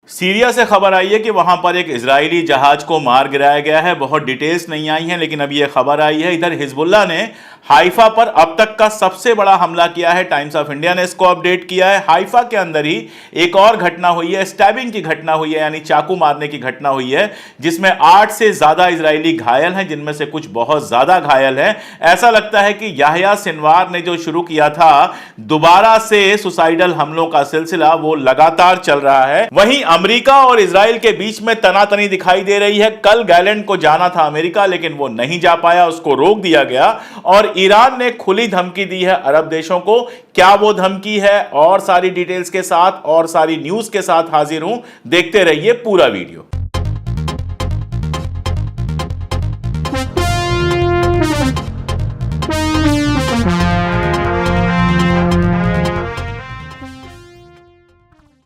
Syria से खबर आई है कि वहां पर एक इजरायली जहाज को मार गिराया गया है। बहुत डिटेल्स नहीं आई हैं, लेकिन अब यह खबर आई है। इधर हिजबुल्लाह ने हाइफा पर अब तक का सबसे बड़ा हमला किया है। टाइम्स ऑफ इंडिया ने इसको अपडेट किया है। हाइफा के अंदर ही एक और घटना हुई है, स्टैबिंग की घटना हुई है, यानी चाकू मारने की घटना हुई है, जिसमें 8 से ज्यादा इजरायली घायल हैं, जिनमें से कुछ बहुत ज्यादा घायल हैं। ऐसा लगता है कि याह्या सिनवार ने जो शुरू किया था दोबारा से सुसाइडल हमलों का सिलसिला, वो लगातार चल रहा है। वहीं अमेरिका और इजराइल के बीच में तनातनी दिखाई दे रही है। कल गैलेंट को जाना था अमेरिका, लेकिन वो नहीं जा पाया, उसको रोक दिया गया। और ईरान ने खुली धमकी दी है अरब देशों को। क्या वो धमकी है, और सारी डिटेल्स के साथ और सारी न्यूज के साथ हाजिर हूं। देखते रहिए पूरा वीडियो।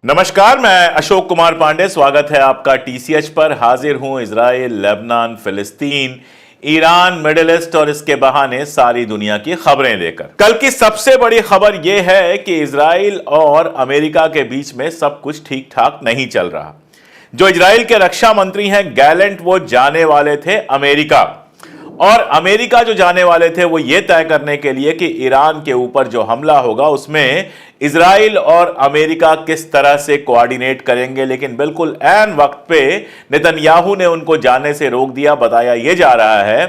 नमस्कार, मैं अशोक कुमार पांडे, स्वागत है आपका टीसीएच पर। हाजिर हूं इजराइल, लेबनान, फिलिस्तीन, ईरान, मिडिल ईस्ट और इसके बहाने सारी दुनिया की खबरें लेकर। कल की सबसे बड़ी खबर यह है कि इजराइल और अमेरिका के बीच में सब कुछ ठीक ठाक नहीं चल रहा। जो इजराइल के रक्षा मंत्री हैं गैलेंट, वो जाने वाले थे अमेरिका, और अमेरिका जो जाने वाले थे वो ये तय करने के लिए कि ईरान के ऊपर जो हमला होगा उसमें इजराइल और अमेरिका किस तरह से कोऑर्डिनेट करेंगे। लेकिन बिल्कुल ऐन वक्त पे नेतन्याहू ने उनको जाने से रोक दिया। बताया यह जा रहा है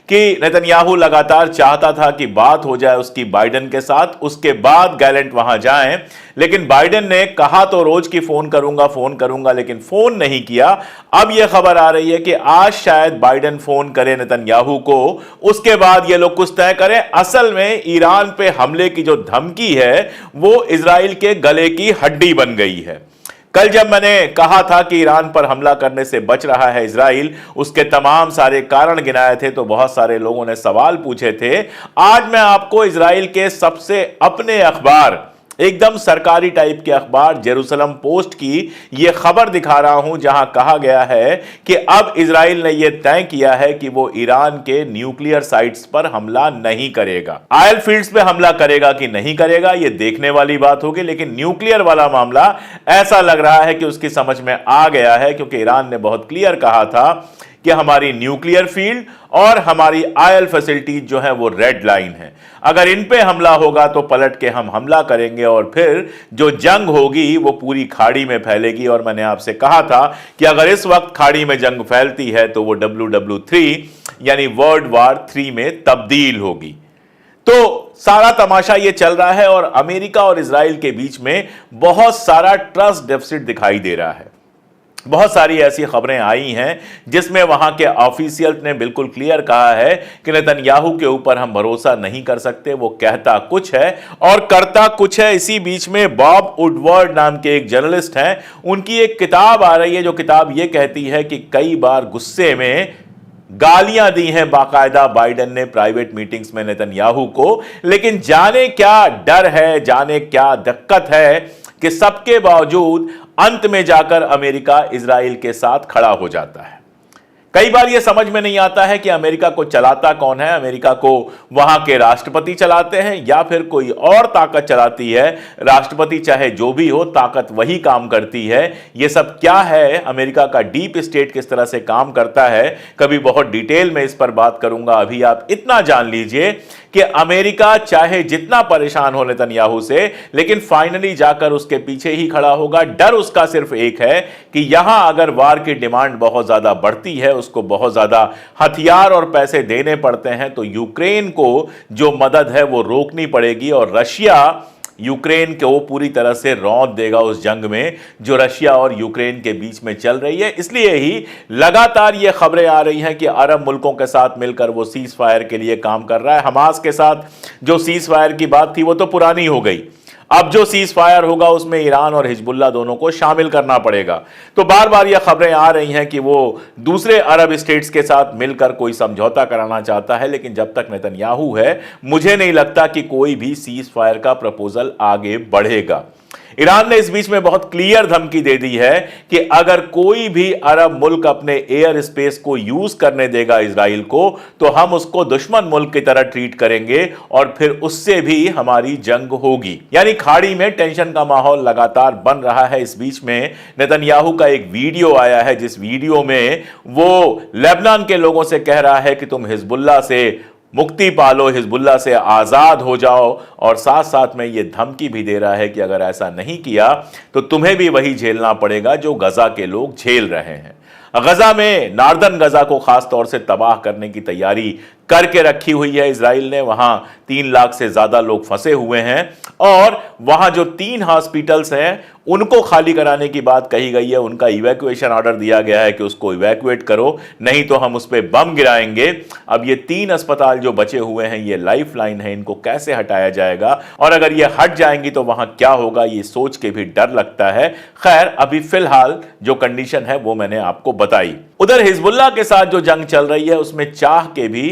कि नेतन्याहू लगातार चाहता था कि बात हो जाए उसकी बाइडेन के साथ, उसके बाद गैलेंट वहां जाएं, लेकिन बाइडेन ने कहा तो रोज की फोन करूंगा, लेकिन फोन नहीं किया। अब यह खबर आ रही है कि आज शायद बाइडेन फोन करे नेतन्याहू को, उसके बाद ये लोग कुछ तय करें। असल में ईरान पे हमले की जो धमकी है वो इजराइल के गले की हड्डी बन गई है। कल जब मैंने कहा था कि ईरान पर हमला करने से बच रहा है इजराइल, उसके तमाम सारे कारण गिनाए थे, तो बहुत सारे लोगों ने सवाल पूछे थे। आज मैं आपको इजराइल के सबसे अपने अखबार, एकदम सरकारी टाइप के अखबार जेरूसलम पोस्ट की यह खबर दिखा रहा हूं, जहां कहा गया है कि अब इजराइल ने यह तय किया है कि वो ईरान के न्यूक्लियर साइट्स पर हमला नहीं करेगा। ऑयल फील्ड्स पे हमला करेगा कि नहीं करेगा यह देखने वाली बात होगी, लेकिन न्यूक्लियर वाला मामला ऐसा लग रहा है कि उसकी समझ में आ गया है, क्योंकि ईरान ने बहुत क्लियर कहा था कि हमारी न्यूक्लियर फील्ड और हमारी ऑयल फैसिलिटीज जो है वो रेड लाइन है। अगर इन पे हमला होगा तो पलट के हम हमला करेंगे, और फिर जो जंग होगी वो पूरी खाड़ी में फैलेगी। और मैंने आपसे कहा था कि अगर इस वक्त खाड़ी में जंग फैलती है तो वो WW3 यानी वर्ल्ड वॉर 3 में तब्दील होगी। तो सारा तमाशा ये चल रहा है, और अमेरिका और इजराइल के बीच में बहुत सारा ट्रस्ट डेफिसिट दिखाई दे रहा है। बहुत सारी ऐसी खबरें आई हैं जिसमें वहां के ऑफिशियल ने बिल्कुल क्लियर कहा है कि नेतन्याहू के ऊपर हम भरोसा नहीं कर सकते। वो कहता कुछ है और करता कुछ है। इसी बीच में बॉब वुडवर्ड नाम के एक जर्नलिस्ट हैं, उनकी एक किताब आ रही है, जो किताब ये कहती है कि कई बार गुस्से में गालियां दी हैं बाकायदा बाइडेन ने प्राइवेट मीटिंग्स में नेतन्याहू को। लेकिन जाने क्या डर है, जाने क्या दिक्कत है कि सबके बावजूद अंत में जाकर अमेरिका इजराइल के साथ खड़ा हो जाता है। कई बार यह समझ में नहीं आता है कि अमेरिका को चलाता कौन है। अमेरिका को वहां के राष्ट्रपति चलाते हैं या फिर कोई और ताकत चलाती है। राष्ट्रपति चाहे जो भी हो, ताकत वही काम करती है। यह सब क्या है, अमेरिका का डीप स्टेट किस तरह से काम करता है, कभी बहुत डिटेल में इस पर बात करूंगा। अभी आप इतना जान लीजिए कि अमेरिका चाहे जितना परेशान हो नेतन्याहू से, लेकिन फाइनली जाकर उसके पीछे ही खड़ा होगा। डर उसका सिर्फ एक है कि यहां अगर वार की डिमांड बहुत ज्यादा बढ़ती है, उसको बहुत ज्यादा हथियार और पैसे देने पड़ते हैं, तो यूक्रेन को जो मदद है वो रोकनी पड़ेगी, और रशिया यूक्रेन को पूरी तरह से रौंद देगा उस जंग में जो रशिया और यूक्रेन के बीच में चल रही है। इसलिए ही लगातार ये खबरें आ रही हैं कि अरब मुल्कों के साथ मिलकर वो सीज फायर के लिए काम कर रहा है। हमास के साथ जो सीज फायर की बात थी वो तो पुरानी हो गई। अब जो सीज फायर होगा उसमें ईरान और हिजबुल्लाह दोनों को शामिल करना पड़ेगा। तो बार बार यह खबरें आ रही हैं कि वो दूसरे अरब स्टेट्स के साथ मिलकर कोई समझौता कराना चाहता है, लेकिन जब तक नेतन्याहू है मुझे नहीं लगता कि कोई भी सीज फायर का प्रपोजल आगे बढ़ेगा। ईरान ने इस बीच में बहुत क्लियर धमकी दे दी है कि अगर कोई भी अरब मुल्क अपने एयर स्पेस को यूज करने देगा इजराइल को, तो हम उसको दुश्मन मुल्क की तरह ट्रीट करेंगे और फिर उससे भी हमारी जंग होगी। यानी खाड़ी में टेंशन का माहौल लगातार बन रहा है। इस बीच में नेतन्याहू का एक वीडियो आया है, जिस वीडियो में वो लेबनान के लोगों से कह रहा है कि तुम हिजबुल्लाह से मुक्ति पालो, हिजबुल्लाह से आजाद हो जाओ, और साथ साथ में यह धमकी भी दे रहा है कि अगर ऐसा नहीं किया तो तुम्हें भी वही झेलना पड़ेगा जो गजा के लोग झेल रहे हैं। गजा में नार्दर्न गजा को खास तौर से तबाह करने की तैयारी करके रखी हुई है इजराइल ने। वहां 3 लाख से ज्यादा लोग फंसे हुए हैं और वहां जो 3 हॉस्पिटल्स हैं उनको खाली कराने की बात कही गई है। उनका इवैक्यूएशन ऑर्डर दिया गया है कि उसको इवैक्यूएट करो, नहीं तो हम उस पर बम गिराएंगे। अब ये 3 अस्पताल जो बचे हुए हैं ये लाइफ लाइन है, इनको कैसे हटाया जाएगा और अगर ये हट जाएंगी तो वहां क्या होगा, ये सोच के भी डर लगता है। खैर, अभी फिलहाल जो कंडीशन है वो मैंने आपको बताई। उधर हिजबुल्लाह के साथ जो जंग चल रही है उसमें चाह के भी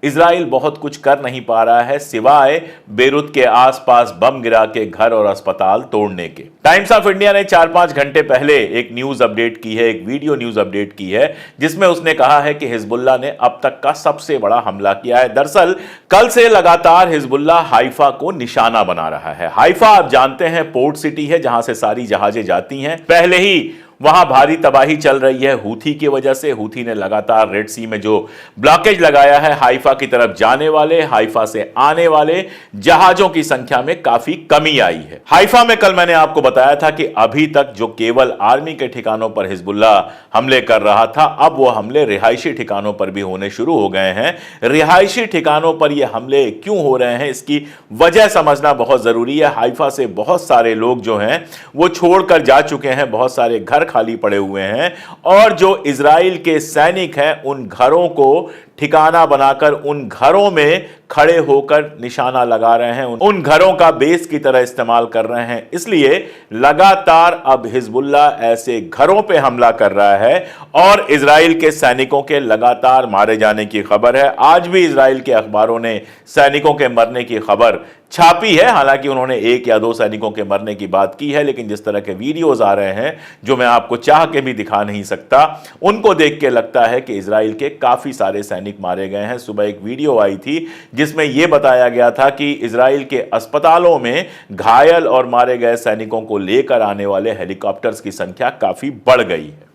इजराइल बहुत कुछ कर नहीं पा रहा है, सिवाय बेरूत के आसपास बम गिरा के घर और अस्पताल तोड़ने के। टाइम्स ऑफ इंडिया ने 4-5 घंटे पहले एक न्यूज अपडेट की है, एक वीडियो न्यूज अपडेट की है, जिसमें उसने कहा है कि हिजबुल्लाह ने अब तक का सबसे बड़ा हमला किया है। दरअसल कल से लगातार हिजबुल्लाह हाइफा को निशाना बना रहा है। हाइफा आप जानते हैं पोर्ट सिटी है जहां से सारी जहाजें जाती हैं। पहले ही वहां भारी तबाही चल रही है हूथी की वजह से। हूथी ने लगातार रेड सी में जो ब्लॉकेज लगाया है, हाइफा की तरफ जाने वाले, हाइफा से आने वाले जहाजों की संख्या में काफी कमी आई है। हाइफा में कल मैंने आपको बताया था कि अभी तक जो केवल आर्मी के ठिकानों पर हिजबुल्लाह हमले कर रहा था, अब वो हमले रिहायशी ठिकानों पर भी होने शुरू हो गए हैं। रिहायशी ठिकानों पर ये हमले क्यों हो रहे हैं, इसकी वजह समझना बहुत जरूरी है। हाइफा से बहुत सारे लोग जो हैं वो छोड़कर जा चुके हैं, बहुत सारे घर खाली पड़े हुए हैं और जो इजराइल के सैनिक हैं उन घरों को ठिकाना बनाकर उन घरों में खड़े होकर निशाना लगा रहे हैं, उन घरों का बेस की तरह इस्तेमाल कर रहे हैं। इसलिए लगातार अब हिजबुल्लाह ऐसे घरों पे हमला कर रहा है और इजराइल के सैनिकों के लगातार मारे जाने की खबर है। आज भी इजराइल के अखबारों ने सैनिकों के मरने की खबर छापी है। हालांकि उन्होंने 1 या 2 सैनिकों के मरने की बात की है, लेकिन जिस तरह के वीडियोस आ रहे हैं जो मैं आपको चाह के भी दिखा नहीं सकता, उनको देख के लगता है कि इजराइल के काफी सारे सैनिक मारे गए हैं। सुबह एक वीडियो आई थी जिसमें यह बताया गया था कि इजराइल के अस्पतालों में घायल और मारे गए सैनिकों को लेकर आने वाले हेलीकॉप्टर्स की संख्या काफी बढ़ गई है।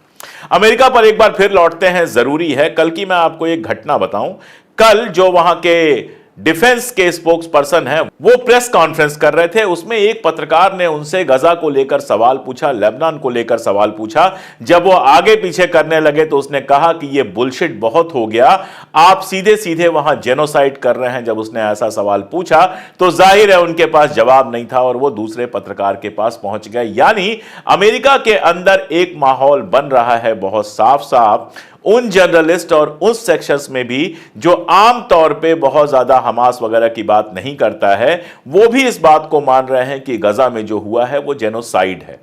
अमेरिका पर एक बार फिर लौटते हैं, जरूरी है। कल की मैं आपको एक घटना बताऊं। कल जो वहां के डिफेंस के स्पोक्स पर्सन है वो प्रेस कॉन्फ्रेंस कर रहे थे। उसमें एक पत्रकार ने उनसे गजा को लेकर सवाल पूछा, लेबनान को लेकर सवाल पूछा। जब वो आगे पीछे करने लगे तो उसने कहा कि ये बुलशिट बहुत हो गया, आप सीधे सीधे वहां जेनोसाइड कर रहे हैं। जब उसने ऐसा सवाल पूछा तो जाहिर है उनके पास जवाब नहीं था और वो दूसरे पत्रकार के पास पहुंच गए। यानी अमेरिका के अंदर एक माहौल बन रहा है बहुत साफ साफ उन जर्नलिस्ट और उस सेक्शंस में भी जो आम तौर पे बहुत ज्यादा हमास वगैरह की बात नहीं करता है, वो भी इस बात को मान रहे हैं कि गजा में जो हुआ है वो जेनोसाइड है।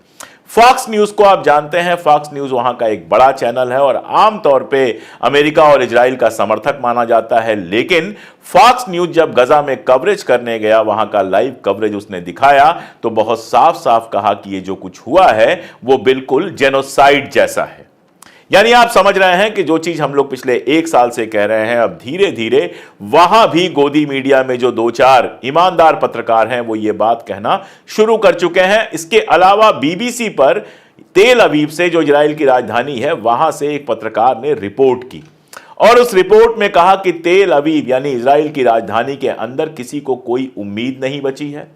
फॉक्स न्यूज को आप जानते हैं, फॉक्स न्यूज वहां का एक बड़ा चैनल है और आम तौर पे अमेरिका और इजराइल का समर्थक माना जाता है। लेकिन फॉक्स न्यूज जब गजा में कवरेज करने गया, वहां का लाइव कवरेज उसने दिखाया तो बहुत साफ साफ कहा कि ये जो कुछ हुआ है वो बिल्कुल जेनोसाइड जैसा है। यानी आप समझ रहे हैं कि जो चीज हम लोग पिछले 1 साल से कह रहे हैं, अब धीरे धीरे वहां भी गोदी मीडिया में जो 2-4 ईमानदार पत्रकार हैं वो ये बात कहना शुरू कर चुके हैं। इसके अलावा बीबीसी पर तेल अवीव से, जो इजराइल की राजधानी है, वहां से एक पत्रकार ने रिपोर्ट की और उस रिपोर्ट में कहा कि तेल अवीव यानी इजराइल की राजधानी के अंदर किसी को कोई उम्मीद नहीं बची है।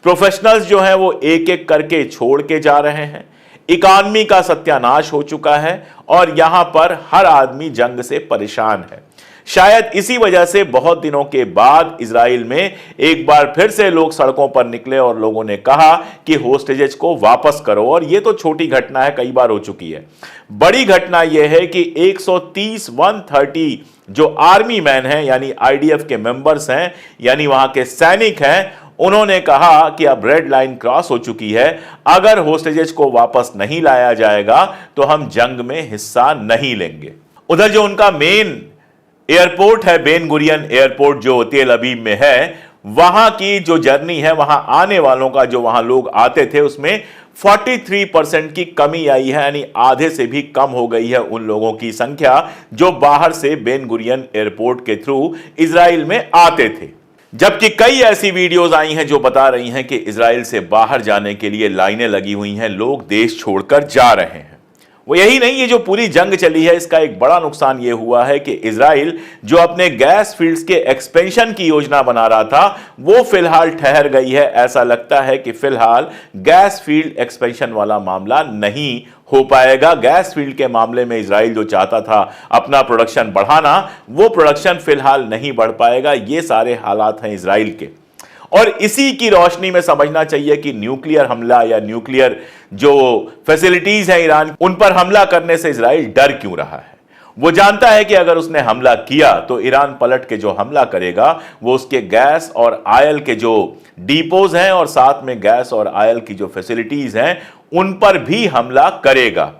प्रोफेशनल्स जो हैं वो एक एक करके छोड़ के जा रहे हैं। इकॉनमी का सत्यानाश हो चुका है और यहां पर हर आदमी जंग से परेशान है। शायद इसी वजह से बहुत दिनों के बाद इजराइल में एक बार फिर से लोग सड़कों पर निकले और लोगों ने कहा कि होस्टेजेस को वापस करो। और यह तो छोटी घटना है, कई बार हो चुकी है। बड़ी घटना यह है कि 130 जो आर्मी मैन हैं यानी आईडीएफ के मेंबर्स हैं, यानी वहां के सैनिक हैं, उन्होंने कहा कि अब रेड लाइन क्रॉस हो चुकी है, अगर होस्टेजेस को वापस नहीं लाया जाएगा तो हम जंग में हिस्सा नहीं लेंगे। उधर जो उनका मेन एयरपोर्ट है, बेन गुरियन एयरपोर्ट जो तेल अवीव में है, वहां की जो जर्नी है, वहां आने वालों का, जो वहां लोग आते थे, उसमें 43% की कमी आई है, यानी आधे से भी कम हो गई है उन लोगों की संख्या जो बाहर से बेन गुरियन एयरपोर्ट के थ्रू इजराइल में आते थे। जबकि कई ऐसी वीडियोस आई हैं जो बता रही हैं कि इजराइल से बाहर जाने के लिए लाइनें लगी हुई हैं, लोग देश छोड़कर जा रहे हैं। वो यही नहीं, ये जो पूरी जंग चली है, इसका एक बड़ा नुकसान ये हुआ है कि इजराइल जो अपने गैस फील्ड्स के एक्सपेंशन की योजना बना रहा था, वो फिलहाल ठहर गई है। ऐसा लगता है कि फिलहाल गैस फील्ड एक्सपेंशन वाला मामला नहीं हो पाएगा। गैस फील्ड के मामले में इजराइल जो चाहता था अपना प्रोडक्शन बढ़ाना, वो प्रोडक्शन फिलहाल नहीं बढ़ पाएगा। ये सारे हालात हैं इजराइल के, और इसी की रोशनी में समझना चाहिए कि न्यूक्लियर हमला या न्यूक्लियर जो फैसिलिटीज हैं ईरान, उन पर हमला करने से इजराइल डर क्यों रहा है। वो जानता है कि अगर उसने हमला किया तो ईरान पलट के जो हमला करेगा वो उसके गैस और आयल के जो डिपोज हैं और साथ में गैस और आयल की जो फैसिलिटीज हैं उन पर भी हमला करेगा।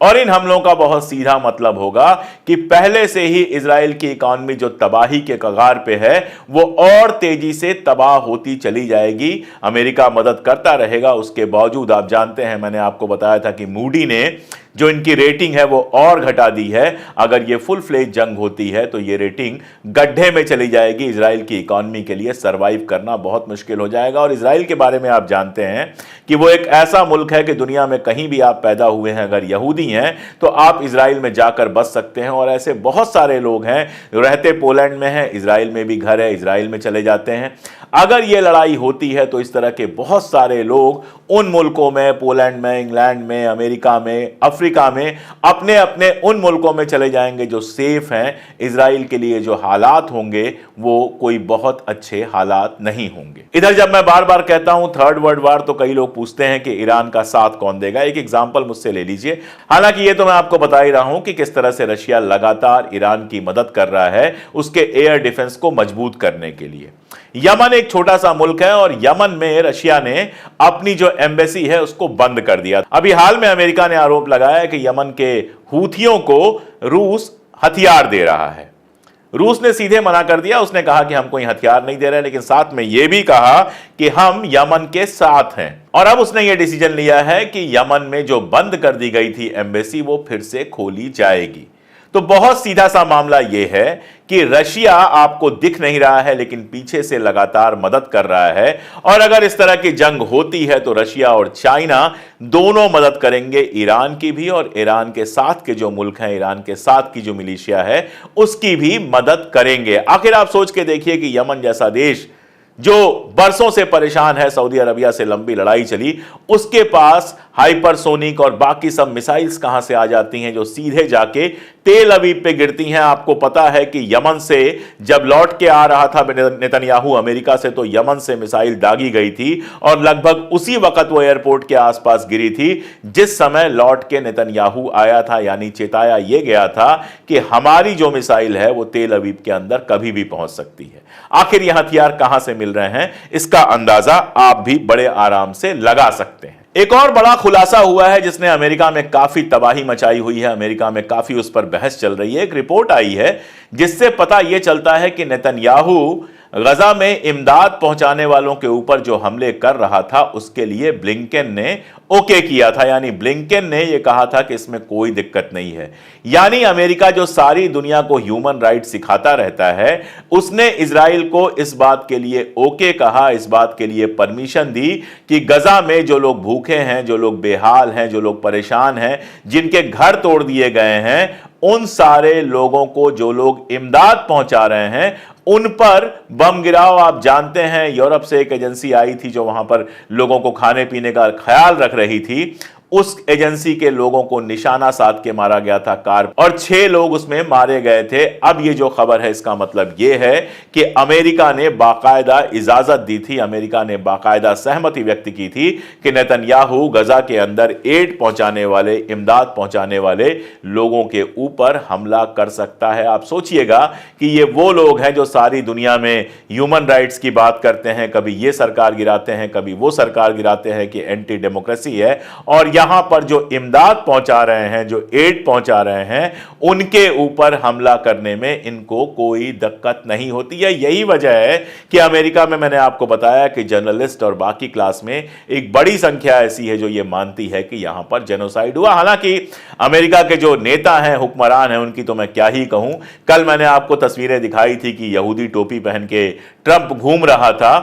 और इन हमलों का बहुत सीधा मतलब होगा कि पहले से ही इजराइल की इकॉनमी जो तबाही के कगार पे है, वो और तेजी से तबाह होती चली जाएगी। अमेरिका मदद करता रहेगा, उसके बावजूद आप जानते हैं, मैंने आपको बताया था कि मूडी ने जो इनकी रेटिंग है वो और घटा दी है। अगर ये फुल फ्लेज जंग होती है तो ये रेटिंग गड्ढे में चली जाएगी। इजराइल की इकॉनमी के लिए सरवाइव करना बहुत मुश्किल हो जाएगा। और इजराइल के बारे में आप जानते हैं कि वो एक ऐसा मुल्क है कि दुनिया में कहीं भी आप पैदा हुए हैं, अगर यहूदी हैं तो आप इजराइल में जाकर बस सकते हैं। और ऐसे बहुत सारे लोग हैं, रहते पोलैंड में हैं, इजराइल में भी घर है, इजराइल में चले जाते हैं। अगर ये लड़ाई होती है तो इस तरह के बहुत सारे लोग उन मुल्कों में, पोलैंड में, इंग्लैंड में, अमेरिका में, अफ्रीका में, अपने अपने उन मुल्कों में चले जाएंगे जो सेफ हैं। इजराइल के लिए जो हालात होंगे वो कोई बहुत अच्छे हालात नहीं होंगे। इधर जब मैं बार बार कहता हूं थर्ड वर्ल्ड वार, तो कई लोग पूछते हैं कि ईरान का साथ कौन देगा। एक एग्जांपल मुझसे ले लीजिए। हालांकि ये तो मैं आपको बता ही रहा हूं कि किस तरह से रशिया लगातार ईरान की मदद कर रहा है उसके एयर डिफेंस को मजबूत करने के लिए। यमन एक छोटा सा मुल्क है और यमन में रशिया ने अपनी जो एम्बेसी है उसको बंद कर दिया। अभी हाल में अमेरिका ने आरोप लगाया है कि यमन के हूथियों को रूस हथियार दे रहा है। रूस ने सीधे मना कर दिया, उसने कहा कि हम कोई हथियार नहीं दे रहे, लेकिन साथ में यह भी कहा कि हम यमन के साथ हैं। और अब उसने यह डिसीजन लिया है कि यमन में जो बंद कर दी गई थी एम्बेसी, वो फिर से खोली जाएगी। तो बहुत सीधा सा मामला यह है कि रशिया आपको दिख नहीं रहा है, लेकिन पीछे से लगातार मदद कर रहा है। और अगर इस तरह की जंग होती है तो रशिया और चाइना दोनों मदद करेंगे, ईरान की भी और ईरान के साथ के जो मुल्क हैं, ईरान के साथ की जो मिलिशिया है उसकी भी मदद करेंगे। आखिर आप सोच के देखिए कि यमन जैसा देश जो बरसों से परेशान है, सऊदी अरबिया से लंबी लड़ाई चली, उसके पास हाइपरसोनिक और बाकी सब मिसाइल्स कहां से आ जाती हैं जो सीधे जाके तेल अवीव पे गिरती हैं। आपको पता है कि यमन से जब लौट के आ रहा था नेतन्याहू अमेरिका से, तो यमन से मिसाइल दागी गई थी और लगभग उसी वक्त वो एयरपोर्ट के आसपास गिरी थी जिस समय लौट के नेतन्याहू आया था। यानी चेताया ये गया था कि हमारी जो मिसाइल है वो तेल अवीव के अंदर कभी भी पहुंच सकती है। आखिर यह हथियार कहां से मिल रहे हैं, इसका अंदाजा आप भी बड़े आराम से लगा सकते हैं। एक और बड़ा खुलासा हुआ है जिसने अमेरिका में काफी तबाही मचाई हुई है, अमेरिका में काफी उस पर बहस चल रही है। एक रिपोर्ट आई है जिससे पता यह चलता है कि नेतन्याहू गजा में इमदाद पहुंचाने वालों के ऊपर जो हमले कर रहा था उसके लिए ब्लिंकेन ने ओके किया था। यानी ब्लिंकेन ने यह कहा था कि इसमें कोई दिक्कत नहीं है। यानी अमेरिका जो सारी दुनिया को ह्यूमन राइट सिखाता रहता है, उसने इजराइल को इस बात के लिए ओके कहा, इस बात के लिए परमिशन दी कि गजा में जो लोग भूखे हैं, जो लोग बेहाल हैं, जो लोग परेशान हैं, जिनके घर तोड़ दिए गए हैं, उन सारे लोगों को, जो लोग इमदाद पहुंचा रहे हैं, उन पर बम गिराओ। आप जानते हैं यूरोप से एक एजेंसी आई थी जो वहां पर लोगों को खाने पीने का ख्याल रख रही थी। उस एजेंसी के लोगों को निशाना साध के मारा गया था कार, और 6 लोग उसमें मारे गए थे। अब ये जो खबर है इसका मतलब ये है कि अमेरिका ने बाकायदा इजाजत दी थी, अमेरिका ने बाकायदा सहमति व्यक्त की थी कि नेतन्याहू गजा के अंदर एड पहुंचाने वाले, इमदाद पहुंचाने वाले लोगों के ऊपर हमला कर सकता है। आप सोचिएगा कि ये वो लोग हैं जो सारी दुनिया में ह्यूमन राइट्स की बात करते हैं, कभी ये सरकार गिराते हैं, कभी वो सरकार गिराते हैं कि एंटी डेमोक्रेसी है, और यहां पर जो इमदाद पहुंचा रहे हैं, जो एड पहुंचा रहे हैं, उनके ऊपर हमला करने में इनको कोई दिक्कत नहीं होती है। यही वजह है कि अमेरिका में मैंने आपको बताया कि जर्नलिस्ट और बाकी क्लास में एक बड़ी संख्या ऐसी है जो यह मानती है कि यहां पर जेनोसाइड हुआ। हालांकि अमेरिका के जो नेता हैं, हुक्मरान हैं, उनकी तो मैं क्या ही कहूं। कल मैंने आपको तस्वीरें दिखाई थी कि यहूदी टोपी पहन के ट्रंप घूम रहा था।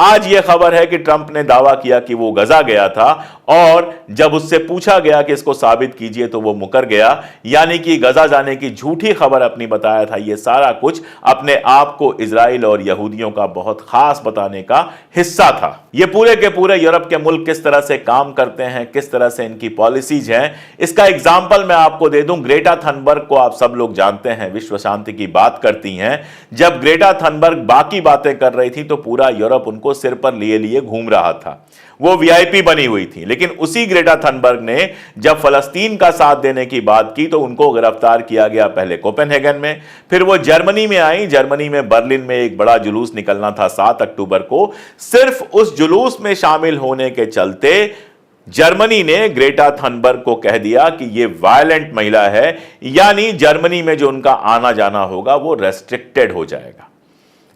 आज यह खबर है कि ट्रंप ने दावा किया कि वो गजा गया था, और जब उससे पूछा गया कि इसको साबित कीजिए तो वो मुकर गया। यानी कि गजा जाने की झूठी खबर अपनी बताया था। यह सारा कुछ अपने आप को इजराइल और यहूदियों का बहुत खास बताने का हिस्सा था। ये पूरे के पूरे यूरोप के मुल्क किस तरह से काम करते हैं, किस तरह से इनकी पॉलिसीज हैं, इसका एग्जाम्पल मैं आपको दे दूं। ग्रेटा थनबर्ग को आप सब लोग जानते हैं, विश्व शांति की बात करती हैं। जब ग्रेटा थनबर्ग बाकी बातें कर रही थी तो पूरा यूरोप उनको सिर पर लिए लिए घूम रहा था। वो वीआईपी बनी हुई थी। लेकिन उसी ग्रेटा थनबर्ग ने जब फलस्तीन का साथ देने की बात की तो उनको गिरफ्तार किया गया, पहले कोपेनहेगन में, फिर वो जर्मनी में आई। जर्मनी में बर्लिन में एक बड़ा जुलूस निकलना था 7 अक्टूबर को। सिर्फ उस जुलूस में शामिल होने के चलते जर्मनी ने ग्रेटा थनबर्ग को कह दिया कि ये वायलेंट महिला है, यानी जर्मनी में जो उनका आना जाना होगा वो रेस्ट्रिक्टेड हो जाएगा।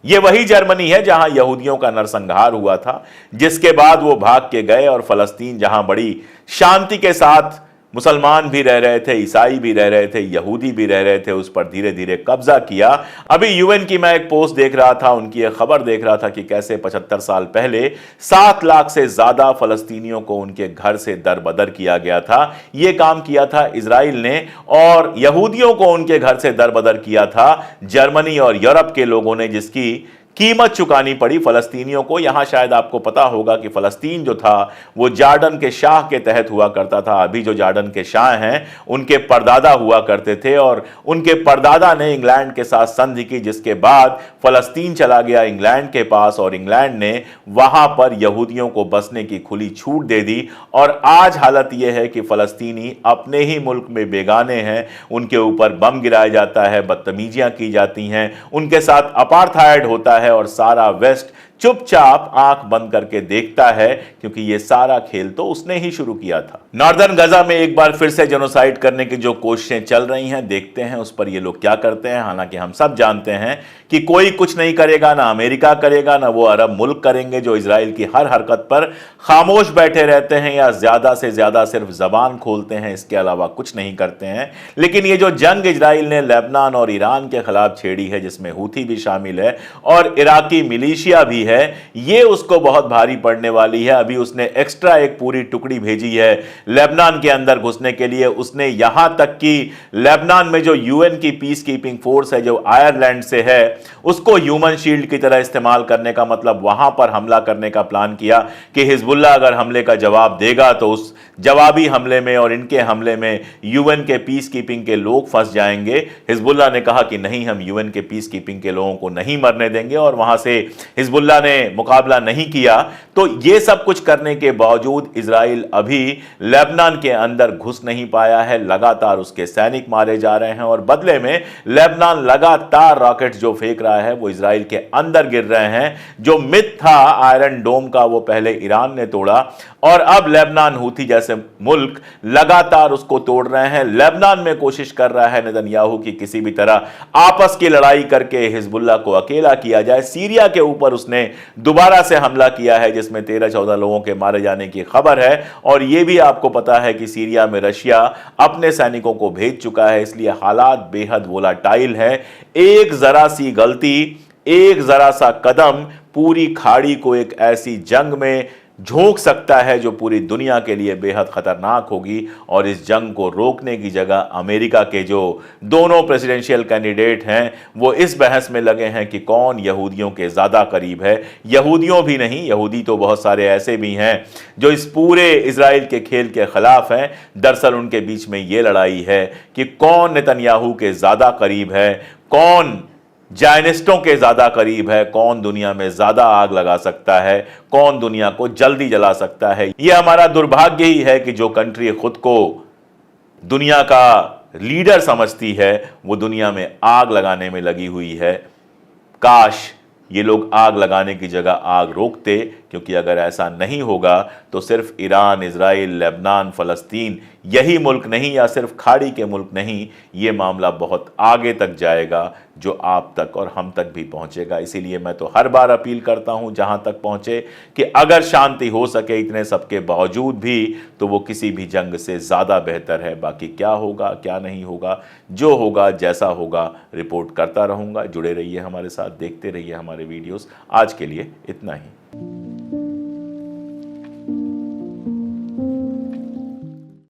ये वही जर्मनी है जहां यहूदियों का नरसंहार हुआ था, जिसके बाद वो भाग के गए और फलस्तीन जहां बड़ी शांति के साथ मुसलमान भी रह रहे थे, ईसाई भी रह रहे थे, यहूदी भी रह रहे थे, उस पर धीरे धीरे कब्जा किया। अभी यूएन की मैं एक पोस्ट देख रहा था, उनकी एक खबर देख रहा था कि कैसे 75 साल पहले 7 लाख से ज्यादा फलस्तीनियों को उनके घर से दरबदर किया गया था। यह काम किया था इजराइल ने, और यहूदियों को उनके घर से दरबदर किया था जर्मनी और यूरोप के लोगों ने, जिसकी कीमत चुकानी पड़ी फलस्तीनियों को। यहां शायद आपको पता होगा कि फलस्तीन जो था वो जॉर्डन के शाह के तहत हुआ करता था। अभी जो जॉर्डन के शाह हैं उनके परदादा हुआ करते थे, और उनके परदादा ने इंग्लैंड के साथ संधि की, जिसके बाद फलस्तीन चला गया इंग्लैंड के पास, और इंग्लैंड ने वहां पर यहूदियों को बसने की खुली छूट दे दी। और आज हालत यह है कि फलस्तीनी अपने ही मुल्क में बेगाने हैं, उनके ऊपर बम गिराया जाता है, बदतमीजियां की जाती हैं, उनके साथ अपार्थाइड होता है, और सारा वेस्ट चुपचाप आंख बंद करके देखता है, क्योंकि यह सारा खेल तो उसने ही शुरू किया था। नॉर्दर्न गजा में एक बार फिर से जेनोसाइड करने की जो कोशिशें चल रही हैं, देखते हैं उस पर ये लोग क्या करते हैं। हालांकि हम सब जानते हैं कि कोई कुछ नहीं करेगा, ना अमेरिका करेगा, ना वो अरब मुल्क करेंगे जो इजराइल की हर हरकत पर खामोश बैठे रहते हैं या ज्यादा से ज्यादा सिर्फ जबान खोलते हैं, इसके अलावा कुछ नहीं करते हैं। लेकिन ये जो जंग इजराइल ने लेबनान और ईरान के खिलाफ छेड़ी है, जिसमें हूथी भी शामिल है और इराकी मिलिशिया भी है, ये उसको बहुत भारी पड़ने वाली है। अभी उसने एक्स्ट्रा एक पूरी टुकड़ी भेजी है लेबनान के अंदर घुसने के लिए। उसने यहां तक कि लेबनान में जो यूएन की पीस कीपिंग फोर्स है जो आयरलैंड से है, उसको ह्यूमन शील्ड की तरह इस्तेमाल करने का मतलब वहां पर हमला करने का प्लान किया कि हिजबुल्लाह अगर हमले का जवाब देगा तो उस जवाबी हमले में और इनके हमले में यूएन के पीस कीपिंग के लोग फंस जाएंगे। हिजबुल्लाह ने कहा कि नहीं, हम यूएन के पीस कीपिंग के लोगों को नहीं मरने देंगे, और वहां से हिजबुल्लाह ने मुकाबला नहीं किया। तो यह सब कुछ करने के बावजूद इजराइल अभी लेबनान के अंदर घुस नहीं पाया है। लगातार उसके सैनिक मारे जा रहे हैं, और बदले में लेबनान लगातार रॉकेट जो फेंक रहा है वो इजराइल के अंदर गिर रहे हैं। जो मिथ था आयरन डोम का वो पहले ईरान ने तोड़ा, और अब लेबनान हूथी जैसे मुल्क लगातार उसको तोड़ रहे हैं। लेबनान में कोशिश कर रहा है नेतन्याहू की किसी भी तरह आपस की लड़ाई करके हिजबुल्लाह को अकेला किया जाए। सीरिया के ऊपर उसने दोबारा से हमला किया है, जिसमें 13-14 लोगों के मारे जाने की खबर है। और यह भी आपको पता है कि सीरिया में रशिया अपने सैनिकों को भेज चुका है, इसलिए हालात बेहद वोलाटाइल है। एक जरा सी गलती, एक जरा सा कदम पूरी खाड़ी को एक ऐसी जंग में झोंक सकता है जो पूरी दुनिया के लिए बेहद खतरनाक होगी। और इस जंग को रोकने की जगह अमेरिका के जो दोनों प्रेसिडेंशियल कैंडिडेट हैं वो इस बहस में लगे हैं कि कौन यहूदियों के ज्यादा करीब है। यहूदियों भी नहीं, यहूदी तो बहुत सारे ऐसे भी हैं जो इस पूरे इजराइल के खेल के खिलाफ हैं। दरअसल उनके बीच में यह लड़ाई है कि कौन नेतन्याहू के ज्यादा करीब है, कौन जायनिस्टों के ज्यादा करीब है, कौन दुनिया में ज्यादा आग लगा सकता है, कौन दुनिया को जल्दी जला सकता है। यह हमारा दुर्भाग्य ही है कि जो कंट्री खुद को दुनिया का लीडर समझती है वो दुनिया में आग लगाने में लगी हुई है। काश ये लोग आग लगाने की जगह आग रोकते, क्योंकि अगर ऐसा नहीं होगा तो सिर्फ ईरान, इजराइल, लेबनान, फ़लस्तीन यही मुल्क नहीं या सिर्फ खाड़ी के मुल्क नहीं, ये मामला बहुत आगे तक जाएगा जो आप तक और हम तक भी पहुंचेगा। इसीलिए मैं तो हर बार अपील करता हूं जहां तक पहुंचे कि अगर शांति हो सके इतने सबके बावजूद भी तो वो किसी भी जंग से ज़्यादा बेहतर है। बाकी क्या होगा क्या नहीं होगा, जो होगा जैसा होगा रिपोर्ट करता रहूँगा। जुड़े रहिए हमारे साथ, देखते रहिए हमारे वीडियोस। आज के लिए इतना ही।